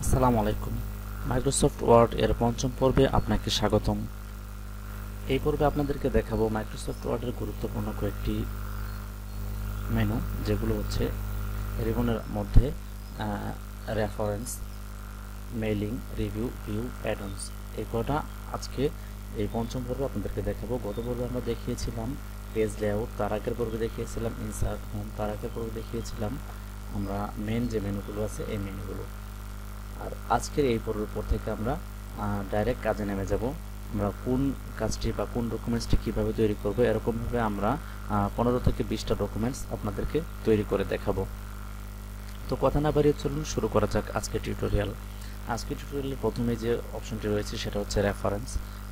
আসসালামু আলাইকুম। Microsoft word এর পঞ্চম পর্বে আপনাকে স্বাগতম। এই পর্বে আপনাদেরকে দেখাবো মাইক্রোসফট ওয়ার্ডের গুরুত্বপূর্ণ কয়েকটি মেনু, যেগুলো হচ্ছে রিবনের মধ্যে রেফারেন্স, মেইলিং, রিভিউ, ভিউ, অ্যাড-অনস। এই কটা আজকে এই পঞ্চম পর্বে আপনাদেরকে দেখাবো। গত পর্বে আমরা দেখিয়েছিলাম পেজ লেআউট, তার আগের পর্বে দেখিয়েছিলাম ইনসার্ট, হোম, তার আগের পর্বে দেখিয়েছিলাম আমরা মেন যে মেনুগুলো আছে এই মেনুগুলো। আর আজকের এই পর্বের পর থেকে আমরা ডাইরেক্ট কাজে নেমে যাব। আমরা কোন কাজটি বা কোন ডকুমেন্টসটি কীভাবে তৈরি করব, এরকমভাবে আমরা 15 থেকে 20টা ডকুমেন্টস আপনাদেরকে তৈরি করে দেখাবো। তো কথা না বাড়িয়ে চলুন শুরু করা যাক আজকের টিউটোরিয়াল। আজকের টিউটোরিয়ালের প্রথমে যে অপশনটি রয়েছে সেটা হচ্ছে রেফারেন্স।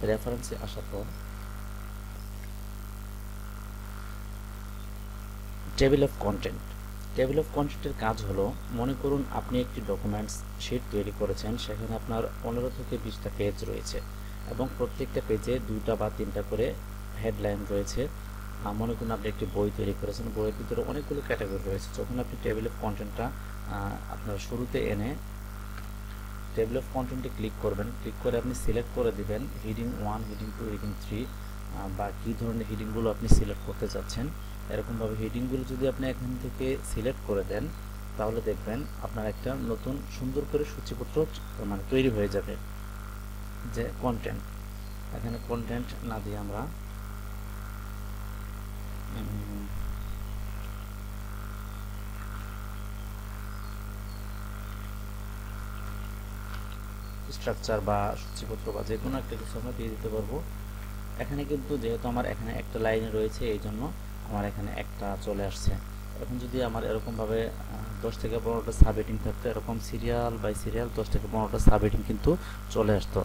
রেফারেন্সে আসার পর table of content. Table of কন্টেন্টের কাজ হলো, মনে করুন আপনি একটি ডকুমেন্টস শিট তৈরি করেছেন, সেখানে আপনার 15 থেকে 20টা পেজ রয়েছে এবং প্রত্যেকটা পেজে 2টা বা 3টা করে হেডলাইন রয়েছে। মনে করুন আপনি একটি বই তৈরি করেছেন, বইয়ের ভিতরে অনেকগুলো ক্যাটাগরি রয়েছে। যখন আপনি টেবিল অফ কন্টেন্টটা আপনার শুরুতে এনে টেবিল অফ কন্টেন্টে ক্লিক করবেন, ক্লিক করে আপনি সিলেক্ট করে দিবেন হিডিং 1, হিডিং 2, হিডিং 3 বা কী ধরনের হিডিংগুলো আপনি সিলেক্ট করতে চাচ্ছেন। এরকমভাবে হেডিংগুলো যদি আপনি এখান থেকে সিলেক্ট করে দেন, তাহলে দেখবেন আপনার একটা নতুন সুন্দর করে সূচিপত্র মানে তৈরি হয়ে যাবে। যে কন্টেন্ট, এখানে কন্টেন্ট না দিয়ে আমরা স্ট্রাকচার বা সূচিপত্র বা যে কোনো একটা কিছু আমরা দিয়ে দিতে পারবো। এখানে কিন্তু যেহেতু আমার এখানে একটা লাইনে রয়েছে, এই জন্য আমার এখানে একটা চলে আসছে। এখন যদি আমার এরকমভাবে 10 থেকে 15টা সাব হেডিং থাকতো, এরকম সিরিয়াল বাই সিরিয়াল 10 থেকে 15টা সাব হেডিং কিন্তু চলে আসতো।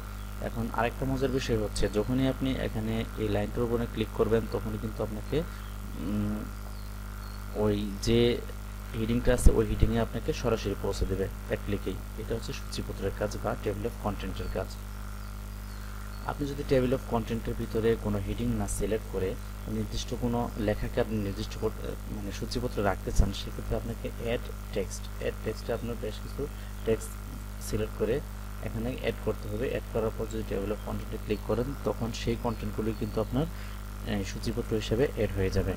এখন আরেকটা মজার বিষয় হচ্ছে, যখনই আপনি এখানে এই লাইনটার উপরে ক্লিক করবেন, তখনই কিন্তু আপনাকে ওই যে হিডিংটা আছে ওই হিডিংয়ে আপনাকে সরাসরি পৌঁছে দেবে এক ক্লিকেই। এটা হচ্ছে সূচিপত্রের কাজ বা টেবিল অফ কন্টেন্টের কাজ। আপনি যদি টেবিল অফ কন্টেন্টের ভিতরে কোনো হেডিং না সিলেক্ট করে নির্দিষ্ট কোনো লেখাকে আপনি নির্দিষ্ট মানে সূচিপত্রে রাখতে চান, সেক্ষেত্রে আপনাকে অ্যাড টেক্সটে আপনার বেশ কিছু টেক্সট সিলেক্ট করে এখানে অ্যাড করতে হবে। অ্যাড করার পর যদি টেবিল অফ কন্টেন্টে ক্লিক করেন, তখন সেই কন্টেন্টগুলি কিন্তু আপনার সূচিপত্র হিসেবে অ্যাড হয়ে যাবে।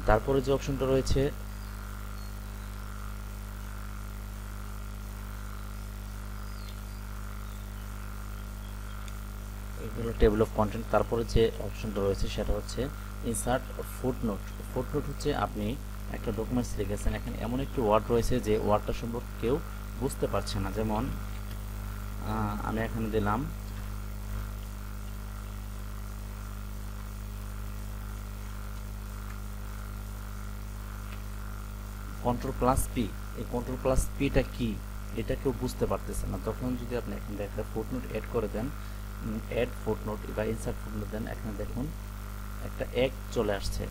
তারপরে যে অপশনটা রয়েছে এগুলো টেবিল অফ কন্টেন্ট। তারপরে যে অপশনটা রয়েছে সেটা হচ্ছে ইনসার্ট ফুটনোট। ফুটনোট হচ্ছে আপনি একটা ডকুমেন্টস লিখেছেন, এখানে এমন একটি ওয়ার্ড রয়েছে যে ওয়ার্ডটা সম্পর্কে কেউ বুঝতে পারছে না। যেমন আমি এখানে দিলাম Ctrl+P। এই Ctrl+P-টা কি, এটা কেউ বুঝতে পারতেছে না। তখন যদি আপনি এখানে একটা ফুটনোট অ্যাড করে দেন, অ্যাড ফুটনোট বা ইনসার্ট ফুটনোট দেন, এখানে দেখুন একটা এক চলে আসছে।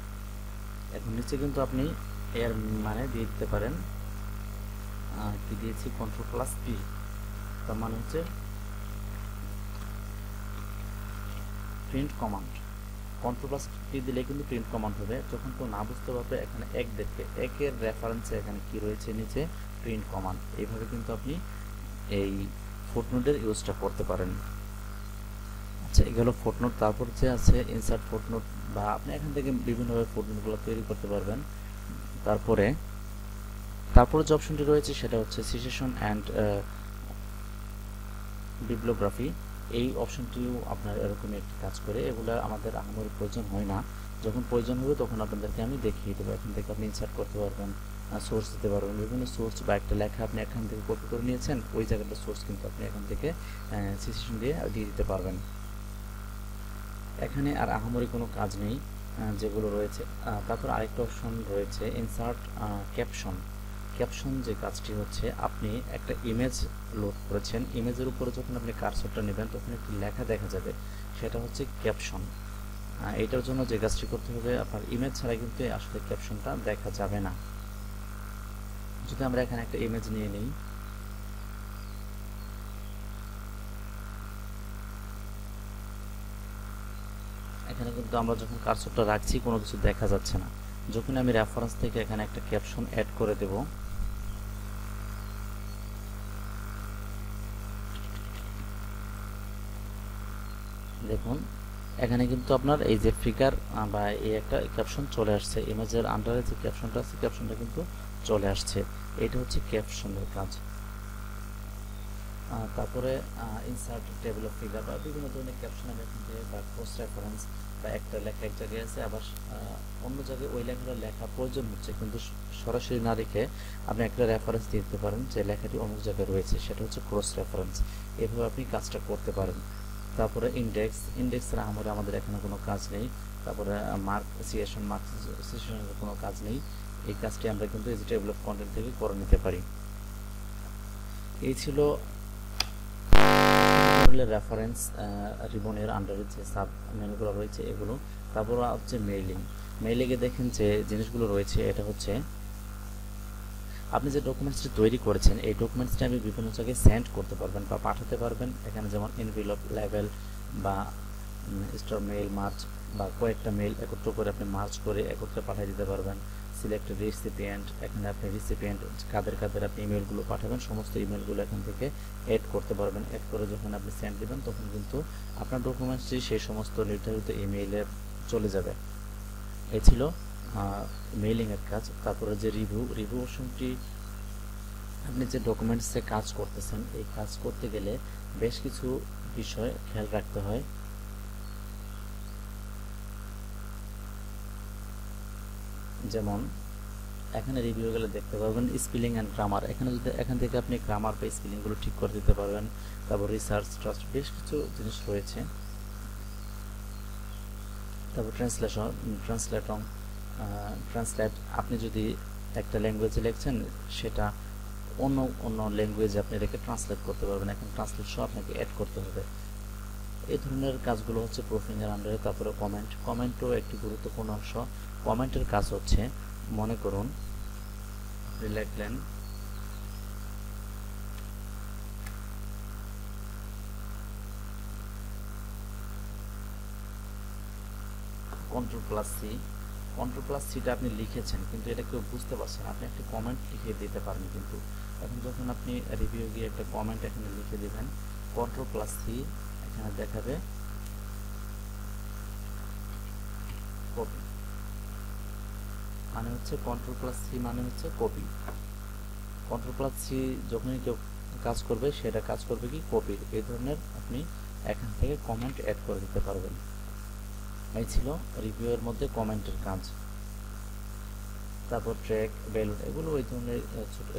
এখন নিচে কিন্তু আপনি এর মানে দিয়ে দিতে পারেন, কি দিয়েছি, Ctrl+P, তার মানে হচ্ছে প্রিন্ট কমান্ড। Ctrl+P দিলে কিন্তু প্রিন্ট কমান্ড হবে। যখন কেউ না বুঝতে পারবে, এখানে এক দেখবে, একের রেফারেন্সে এখানে কি রয়েছে নিচে, প্রিন্ট কমান্ড। এইভাবে কিন্তু আপনি এই ফুটনোটের ইউজটা করতে পারেন। আচ্ছা, এগুলো ফুটনোট। তারপর যে আছে ইনসার্ট ফুটনোট, বা আপনি এখান থেকে বিভিন্নভাবে ফুটনোটগুলো তৈরি করতে পারবেন। তারপরে যে অপশনটি রয়েছে সেটা হচ্ছে সিটেশন অ্যান্ড বিবলিওগ্রাফি। এই অপশনটিও আপনার এরকমই একটি কাজ করে। এগুলো আমাদের আহামরি প্রয়োজন হয় না, যখন প্রয়োজন হবে তখন আপনাদেরকে আমি দেখিয়ে দেবো। এখান থেকে আপনি ইনসার্ট করতে পারবেন, সোর্স দিতে পারবেন, বিভিন্ন সোর্স বা একটা লেখা আপনি এখান থেকে কপি করে নিয়েছেন, ওই জায়গাটা সোর্স কিন্তু আপনি এখান থেকে সিটেশন দিয়ে দিতে পারবেন। এখানে আর আহামরি কোনো কাজ নেই যেগুলো রয়েছে। তারপর আরেকটা অপশন রয়েছে ইনসার্ট ক্যাপশন। ক্যাপশন যে কাজটি হচ্ছে, আপনি একটা ইমেজ লোড করেছেন, ইমেজের উপরে যখন আপনি কার্সরটা নেবেন তখন একটি লেখা দেখা যাবে, সেটা হচ্ছে ক্যাপশন। এটার জন্য যে কাজটি করতে হবে, আপনার ইমেজ ছাড়া কিন্তু আসলে ক্যাপশনটা দেখা যাবে না। যদি আমরা এখানে একটা ইমেজ নিয়ে নিই, এখানে কিন্তু আমরা যখন কার্সরটা রাখছি কোনো কিছু দেখা যাচ্ছে না। যখন আমি রেফারেন্স থেকে এখানে একটা ক্যাপশন অ্যাড করে দেব, দেখুন এখানে কিন্তু আপনার এই যে ফিগার বা এই একটা ক্যাপশন চলে আসছে, ইমেজের আন্ডারে যে ক্যাপশনটা আছে ক্যাপশনটা কিন্তু চলে আসছে। এটা হচ্ছে ক্যাপশনের কাজ। তারপরে ইনসার্ট টেবিল অফ ফিগার বা বিভিন্ন ধরনের ক্যাপশন আমি এখান থেকে, বা ক্রস রেফারেন্স, বা একটা লেখা এক জায়গায় আছে আবার অন্য জায়গায় ওই লেখাটা লেখা প্রয়োজন হচ্ছে, কিন্তু সরাসরি না রেখে আপনি একটা রেফারেন্স দিতে পারেন যে লেখাটি অন্য জায়গায় রয়েছে, সেটা হচ্ছে ক্রস রেফারেন্স। এভাবে আপনি কাজটা করতে পারেন। তারপরে ইন্ডেক্সের আমাদের এখানে কোনো কাজ নেই। তারপরে মার্কসিয়েশনের কোনো কাজ নেই। এই কাজটি আমরা কিন্তু এই যে টেবিল অফ কন্টেন্ট থেকে করে নিতে পারি। এই ছিল রেফারেন্স রিবনের আন্ডারে যে সাব মেনুগুলো রয়েছে এগুলো। তারপর হচ্ছে মেইলিংয়ে দেখেন যে জিনিসগুলো রয়েছে, এটা হচ্ছে আপনি যে ডকুমেন্টসটি তৈরি করেছেন এই ডকুমেন্টসটি আপনি বিভিন্ন জায়গায় সেন্ড করতে পারবেন বা পাঠাতে পারবেন। এখানে যেমন এনভেলপ, লেভেল বা স্টার মেইল মার্চ, বা কয়েকটা মেইল একত্র করে আপনি মার্চ করে একত্রে পাঠিয়ে দিতে পারবেন। সিলেক্ট রিসিপিয়েন্ট, এখানে আপনি রিসিপিয়েন্ট কাদের কাদের আপনি ইমেলগুলো পাঠাবেন সমস্ত ইমেলগুলো এখান থেকে অ্যাড করতে পারবেন। অ্যাড করে যখন আপনি সেন্ড দিবেন তখন কিন্তু আপনার ডকুমেন্টসটি সেই সমস্ত নির্ধারিত ইমেইলে চলে যাবে। এই ছিল মেইলিংয়ের কাজ। তারপরে যে রিভিউ অপশনটি, আপনি যে ডকুমেন্টসে কাজ করতেছেন এই কাজ করতে গেলে বেশ কিছু বিষয় খেয়াল রাখতে হয়। যেমন এখানে রিভিউ গেলে দেখতে পারবেন স্পেলিং অ্যান্ড গ্রামার, এখানে যদি এখান থেকে আপনি গ্রামার বা স্পেলিংগুলো ঠিক করে দিতে পারবেন। তারপর রিসার্চ ট্রাস্ট, বেশ কিছু জিনিস রয়েছে। তারপর ট্রান্সলেট, আপনি যদি একটা ল্যাঙ্গুয়েজে লিখছেন সেটা অন্য অন্য ল্যাঙ্গুয়েজে আপনি রেখে ট্রান্সলেট করতে পারবেন, এখন ট্রান্সলেট সহ আপনাকে অ্যাড করতে হবে। এই ধরনের কাজগুলো হচ্ছে প্রুফিংয়ের আন্ডারে। তারপরে কমেন্টও একটি গুরুত্বপূর্ণ অংশ। কমেন্টের কাজ হচ্ছে, মনে করুন আপনি লিখলেন কন্ট্রোল প্লাস সিটা আপনি লিখেছেন কিন্তু এটা কেউ বুঝতে পারছেন, আপনি একটি কমেন্ট লিখে দিতে পারেন। কিন্তু এখন যখন আপনি রিভিউ গিয়ে একটা কমেন্ট এখানে লিখে দেবেন, কন্ট্রোল+সি এখানে দেখাবে কপি, মানে হচ্ছে কন্ট্রোল+সি মানে হচ্ছে কপি। কন্ট্রোল+সি যখনই কেউ কাজ করবে সেটা কাজ করবে কি কপির। এই ধরনের আপনি এখান থেকে কমেন্ট অ্যাড করে দিতে পারবেন। এই ছিল রিভিউয়ের মধ্যে কমেন্টের কাজ। তারপর ট্র্যাক, বেলুন, এগুলো ওই ধরনের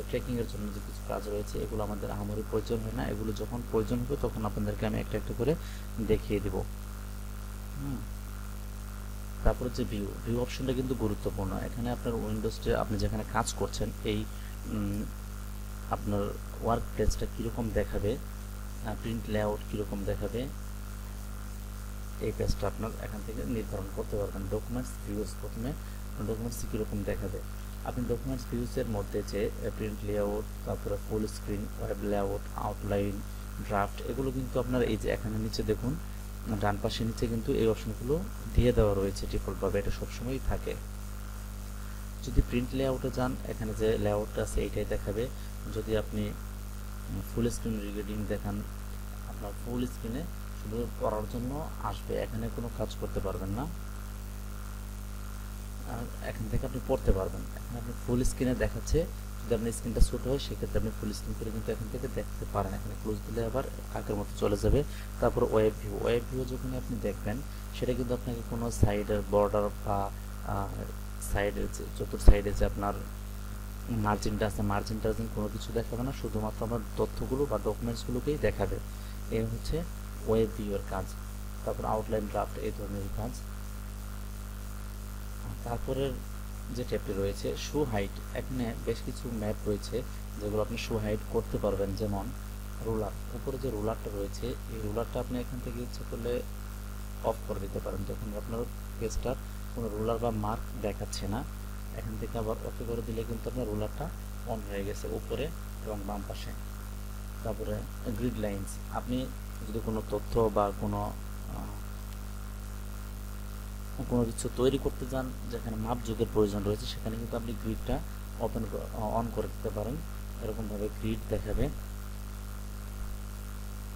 ট্রেকিংয়ের জন্য যে কিছু কাজ রয়েছে এগুলো আমাদের আহামরি প্রয়োজন হয় না, এগুলো যখন প্রয়োজন হবে তখন আপনাদেরকে আমি একটা একটা করে দেখিয়ে দেব। তারপর হচ্ছে ভিউ অপশনটা কিন্তু গুরুত্বপূর্ণ। এখানে আপনার উইন্ডোজে আপনি যেখানে কাজ করছেন এই আপনার ওয়ার্ক প্লেসটা কীরকম দেখাবে, প্রিন্ট লেআউট কীরকম দেখাবে, এই পেজটা আপনার এখান থেকে নির্ধারণ করতে পারবেন। ডকুমেন্টস ভিউজ, প্রথমে ডকুমেন্টস কীরকম দেখাবে, আপনি ডকুমেন্টস ভিউজের মধ্যে যে প্রিন্ট লেআউট, তারপরে full screen, web layout, outline, draft, এগুলো কিন্তু আপনার এই যে এখানে নিচে দেখুন ডান পাশে নিচে কিন্তু এই অপশনগুলো দিয়ে দেওয়া রয়েছে ডিফল্টভাবে, এটা সবসময়ই থাকে। যদি প্রিন্ট লেআউটে যান এখানে যে লেআউটটা আছে এইটাই দেখাবে। যদি আপনি ফুল স্ক্রিন রিডিং দেখান আপনার ফুল স্ক্রিনে শুধু পড়ার জন্য আসবে, এখানে কোনো কাজ করতে পারবেন না, আর এখান থেকে আপনি পড়তে পারবেন। এখানে আপনি ফুল স্ক্রিনে দেখাচ্ছে, যদি আপনার স্ক্রিনটা ছোট হয় সেক্ষেত্রে আপনি ফুল স্ক্রিন করে কিন্তু এখান থেকে দেখতে পারেন। এখানে ক্লোজ দিলে আবার আগের মতো চলে যাবে। তারপর ওয়েব ভিউ যখন আপনি দেখবেন সেটা কিন্তু আপনাকে কোনো সাইডের বর্ডার বা সাইডের যে চতুর সাইডে যে আপনার মার্জিনটা আছে মার্জিন টার্জিন কোনো কিছু দেখাবে না, শুধুমাত্র আপনার তথ্যগুলো বা ডকুমেন্টসগুলোকেই দেখাবে। এই হচ্ছে ওয়েব ভিউয়ের কাজ। তারপর আউটলাইন, ড্রাফট, এই ধরনের কাজ। তারপরের যে ট্যাবটি রয়েছে শো হাইট, এখানে বেশ কিছু ম্যাপ রয়েছে যেগুলো আপনি শো হাইট করতে পারবেন। যেমন রুলার, উপরে যে রুলারটা রয়েছে এই রুলারটা আপনি এখান থেকে ইচ্ছে করলে অফ করে দিতে পারেন, যখন আপনার পেজটার কোনো রুলার বা মার্ক দেখাচ্ছে না এখান থেকে আবার অফ করে দিলে কিন্তু আপনার রুলারটা অন হয়ে গেছে উপরে এবং বাম পাশে। তারপরে গ্রিড লাইন্স, আপনি যদি কোনো তথ্য বা কোনো কিছু তৈরি করতে চান যেখানে মাপযোগের প্রয়োজন রয়েছে সেখানে কিন্তু আপনি গ্রিডটা অন করে দিতে পারেন, এরকমভাবে গ্রিড দেখাবে।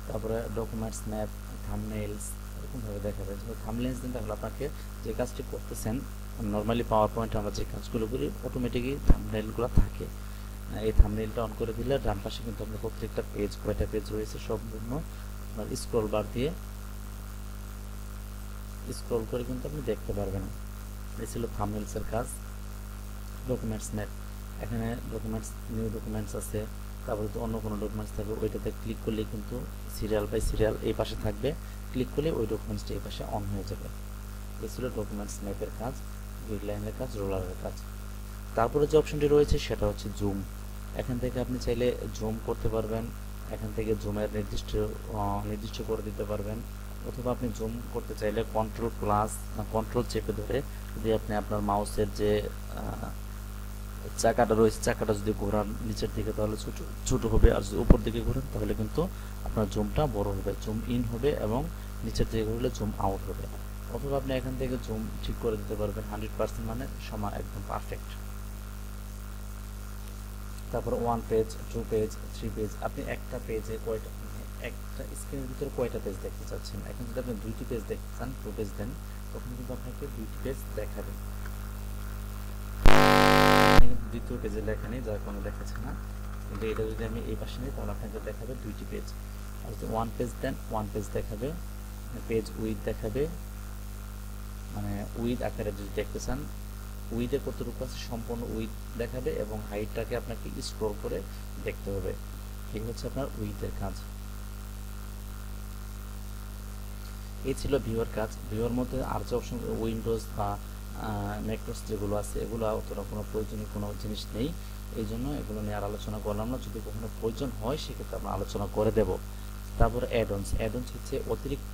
তারপরে ডকুমেন্টস, ম্যাপ, থাম্বনেইলস, এরকম ভাবে দেখাবে। যখন থাম্বনেল দেন তাহলে আপনাকে যে কাজটি করতেছেন, নর্মালি পাওয়ার পয়েন্টে আমরা যে কাজগুলো করি অটোমেটিকই থাম্বনেলগুলো থাকে। এই থাম্বনেলটা অন করে দিলে ডান পাশে কিন্তু আপনার প্রত্যেকটা পেজ, কয়টা পেজ রয়েছে সম্পূর্ণ আপনার স্ক্রল বার দিয়ে স্ক্রল করে কিন্তু আপনি দেখতে পারবেন। এই ছিল থাম্বনেলসের কাজ। ডকুমেন্টস ম্যাপ, এখানে ডকুমেন্টস, নিউ ডকুমেন্টস আছে, তারপরে তো অন্য কোনো ডকুমেন্টস থাকবে, ওইটাতে ক্লিক করলেই কিন্তু সিরিয়াল বাই সিরিয়াল এই পাশে থাকবে, ক্লিক করলে ওই ডকুমেন্টসটি এই পাশে অন হয়ে যাবে। এই ছিল ডকুমেন্টস ম্যাপের কাজ, গ্রিড লাইনের কাজ, রোলারের কাজ। তারপরে যে অপশনটি রয়েছে সেটা হচ্ছে জুম। এখান থেকে আপনি চাইলে জুম করতে পারবেন, এখান থেকে জুমের নির্দিষ্ট করে দিতে পারবেন, অথবা আপনি জুম করতে চাইলে কন্ট্রোল প্লাস কন্ট্রোল চেপে ধরে যদি আপনি আপনার মাউসের যে চাকাটা রয়েছে চাকাটা যদি ঘোরান নিচের দিকে তাহলে ছোট হবে, আর যদি উপর দিকে ঘোরান তাহলে কিন্তু আপনার জুমটা বড় হবে, জুম ইন হবে, এবং নিচের দিকে ঘুরলে জুম আউট হবে। অথবা আপনি এখান থেকে জুম ঠিক করে দিতে পারবেন 100%, মানে সমান একদম পারফেক্ট। তারপর 1 পেজ, 2 পেজ, 3 পেজ, আপনি একটা পেজে কয়টা, একটা স্ক্রিনের ভিতরে কয়টা পেজ দেখতে চাচ্ছেন। এখন যদি আপনি 2টি পেজ দেখতে চান, 2 পেজ দেন, তখন কিন্তু আপনাকে 2টি পেজ দেখাবে। দ্বিতীয় পেজে লেখা নেই, যার কোনো দেখাচ্ছে না, কিন্তু এটা যদি আমি এই পাশে নিই তাহলে আপনাকে দেখাবে 2টি পেজ। আর যদি 1 পেজ দেন, 1 পেজ দেখাবে, পেজ উইথ দেখাবে, মানে উইথ আকারে যদি দেখতে চান, উইথে কতটুকু আছে সম্পূর্ণ উইথ দেখাবে, এবং হাইটটাকে আপনাকে স্ক্রল করে দেখতে হবে। এই হচ্ছে আপনার উইথের কাজ। এই ছিল ভিউয়ার কাজ। ভিউয়ার মধ্যে আর যে অপশন উইন্ডোজ বা ম্যাক্রোস যেগুলো আছে এগুলো অতটা কোনো প্রয়োজনীয় কোনো জিনিস নেই, এই জন্য এগুলো নিয়ে আর আলোচনা করলাম না। যদি কখনো প্রয়োজন হয় সেক্ষেত্রে আমরা আলোচনা করে দেব। তারপরে অ্যাডঅনস। অ্যাডঅনস হচ্ছে অতিরিক্ত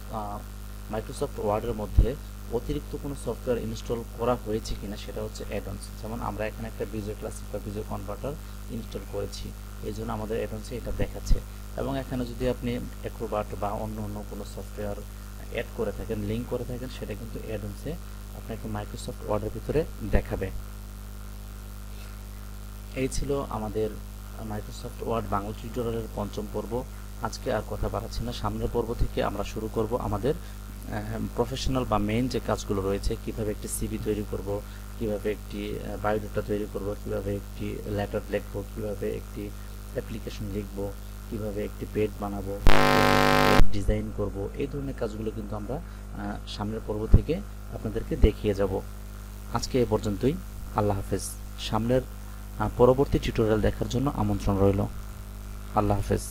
মাইক্রোসফট ওয়ার্ডের মধ্যে অতিরিক্ত কোনো সফটওয়্যার ইনস্টল করা হয়েছে কিনা সেটা হচ্ছে অ্যাডঅনস। যেমন আমরা এখানে একটা ভিজুয়াল ক্লাসিক বা ভিজুয়াল কনভার্টার ইনস্টল করেছি, এই জন্য আমাদের অ্যাডঅনসে এটা দেখাচ্ছে। এবং এখানে যদি আপনি অ্যাক্রোবাট বা অন্য অন্য কোনো সফটওয়্যার অ্যাড করে থাকেন, লিঙ্ক করে থাকেন, সেটা কিন্তু অ্যাডঅনসে আপনাকে মাইক্রোসফট ওয়ার্ডের ভিতরে দেখাবে। এই ছিল আমাদের মাইক্রোসফট ওয়ার্ড বাংলা টিউটোরিয়ালের 5ম পর্ব। আজকে আর কথা বাড়াচ্ছি না, সামনের পর্ব থেকে আমরা শুরু করব আমাদের প্রফেশনাল বা মেইন যে কাজগুলো রয়েছে, কিভাবে একটি সিভি তৈরি করব, কিভাবে একটি বায়োডাটা তৈরি করব, কিভাবে একটি লেটার লিখব, কিভাবে একটি অ্যাপ্লিকেশন লিখব, কিভাবে একটি পেজ বানাবো, ডিজাইন করব। এই ধরনের কাজগুলো কিন্তু আমরা সামনের পর্ব থেকে আপনাদেরকে দেখিয়ে যাব। আজকে এ পর্যন্তই। আল্লাহ হাফেজ। সামনের পরবর্তী টিউটোরিয়াল দেখার জন্য আমন্ত্রণ রইল। আল্লাহ হাফেজ।